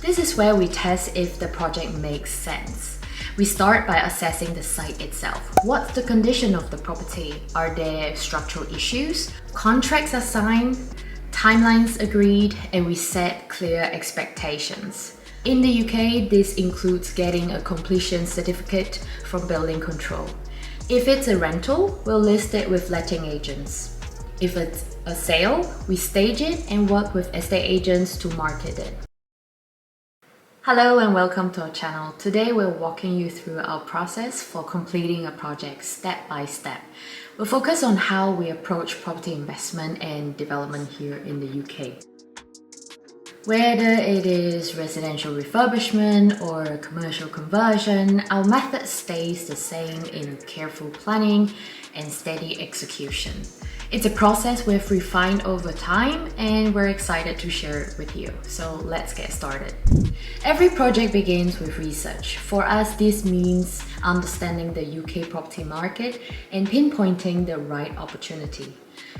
This is where we test if the project makes sense. We start by assessing the site itself. What's the condition of the property? Are there structural issues? Contracts are signed, timelines agreed, and we set clear expectations. In the UK, this includes getting a completion certificate from building control. If it's a rental, we'll list it with letting agents. If it's a sale, we stage it and work with estate agents to market it. Hello and welcome to our channel. Today we're walking you through our process for completing a project step by step. We'll focus on how we approach property investment and development here in the UK. Whether it is residential refurbishment or commercial conversion, our method stays the same in careful planning and steady execution. It's a process we've refined over time and we're excited to share it with you. So let's get started. Every project begins with research. For us, this means understanding the UK property market and pinpointing the right opportunity.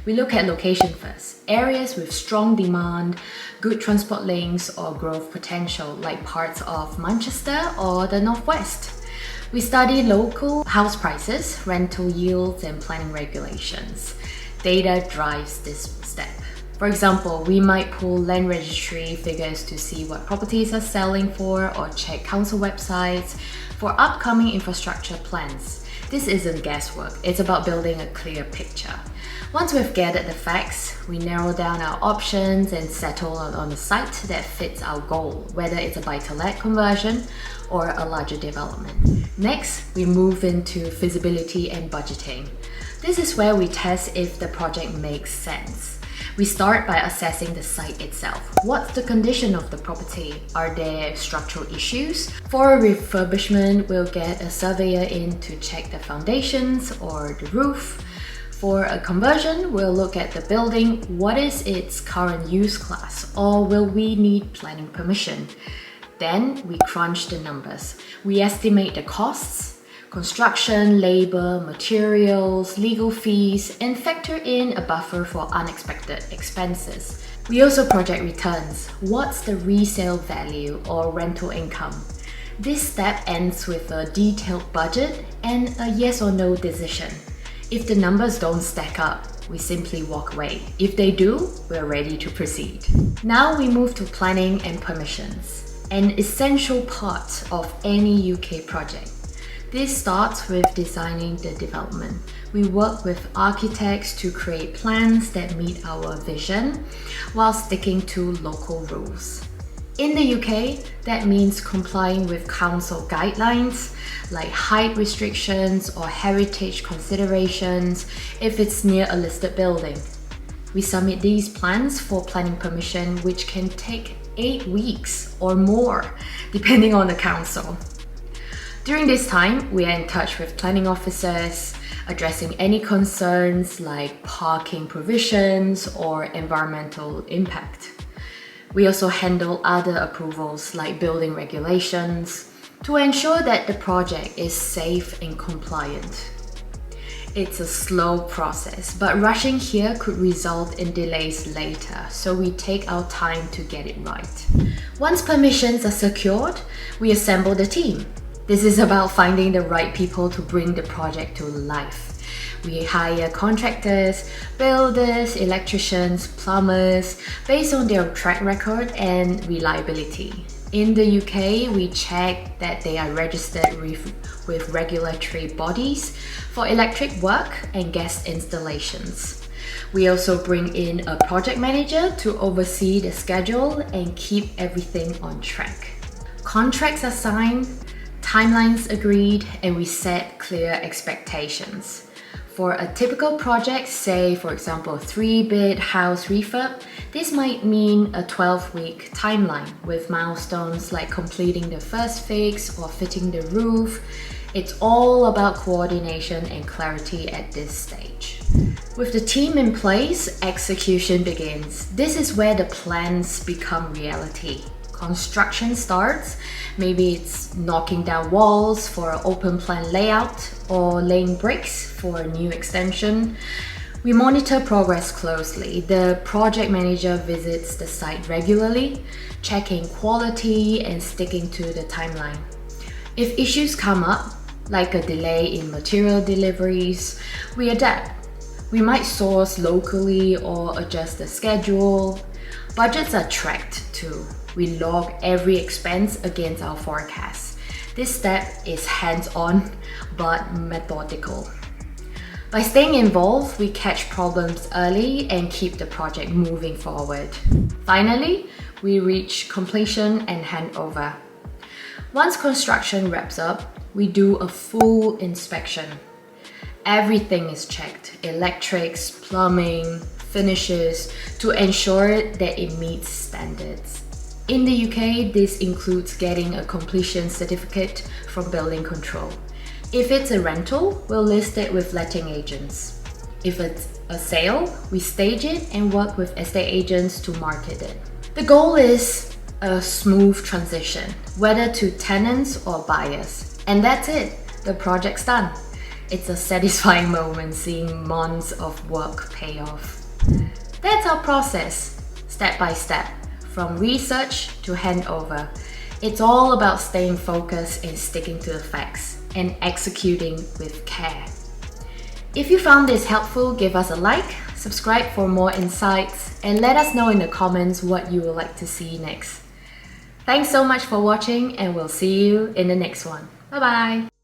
We look at location first. Areas with strong demand, good transport links or growth potential like parts of Manchester or the Northwest. We study local house prices, rental yields and planning regulations. Data drives this step. For example, we might pull land registry figures to see what properties are selling for or check council websites for upcoming infrastructure plans. This isn't guesswork, it's about building a clear picture. Once we've gathered the facts, we narrow down our options and settle on a site that fits our goal, whether it's a buy-to-let conversion or a larger development. Next, we move into feasibility and budgeting. This is where we test if the project makes sense. We start by assessing the site itself. What's the condition of the property? Are there structural issues? For a refurbishment, we'll get a surveyor in to check the foundations or the roof. For a conversion, we'll look at the building. What is its current use class? Or will we need planning permission? Then we crunch the numbers. We estimate the costs, construction, labor, materials, legal fees, and factor in a buffer for unexpected expenses. We also project returns. What's the resale value or rental income? This step ends with a detailed budget and a yes or no decision. If the numbers don't stack up, we simply walk away. If they do, we're ready to proceed. Now we move to planning and permissions, an essential part of any UK project. This starts with designing the development. We work with architects to create plans that meet our vision while sticking to local rules. In the UK, that means complying with council guidelines like height restrictions or heritage considerations if it's near a listed building. We submit these plans for planning permission, which can take 8 weeks or more, depending on the council. During this time, we are in touch with planning officers, addressing any concerns like parking provisions or environmental impact. We also handle other approvals like building regulations to ensure that the project is safe and compliant. It's a slow process, but rushing here could result in delays later, so we take our time to get it right. Once permissions are secured, we assemble the team. This is about finding the right people to bring the project to life. We hire contractors, builders, electricians, plumbers based on their track record and reliability. In the UK, we check that they are registered with regulatory bodies for electric work and gas installations. We also bring in a project manager to oversee the schedule and keep everything on track. Contracts are signed, timelines agreed, and we set clear expectations. For a typical project, say for example a 3-bed house refurb, this might mean a 12-week timeline with milestones like completing the first fix or fitting the roof. It's all about coordination and clarity at this stage. With the team in place, execution begins. This is where the plans become reality. Construction starts. Maybe it's knocking down walls for an open plan layout or laying bricks for a new extension. We monitor progress closely. The project manager visits the site regularly, checking quality and sticking to the timeline. If issues come up, like a delay in material deliveries, we adapt. We might source locally or adjust the schedule. Budgets are tracked too. We log every expense against our forecasts. This step is hands-on but methodical. By staying involved, we catch problems early and keep the project moving forward. Finally, we reach completion and handover. Once construction wraps up, we do a full inspection. Everything is checked: electrics, plumbing, finishes, to ensure that it meets standards. In the UK, this includes getting a completion certificate from building control. If it's a rental, we'll list it with letting agents. If it's a sale, we stage it and work with estate agents to market it. The goal is a smooth transition, whether to tenants or buyers. And that's it, the project's done. It's a satisfying moment seeing months of work pay off. That's our process, step by step, from research to handover. It's all about staying focused and sticking to the facts and executing with care. If you found this helpful, give us a like, subscribe for more insights, and let us know in the comments what you would like to see next. Thanks so much for watching, and we'll see you in the next one. Bye bye!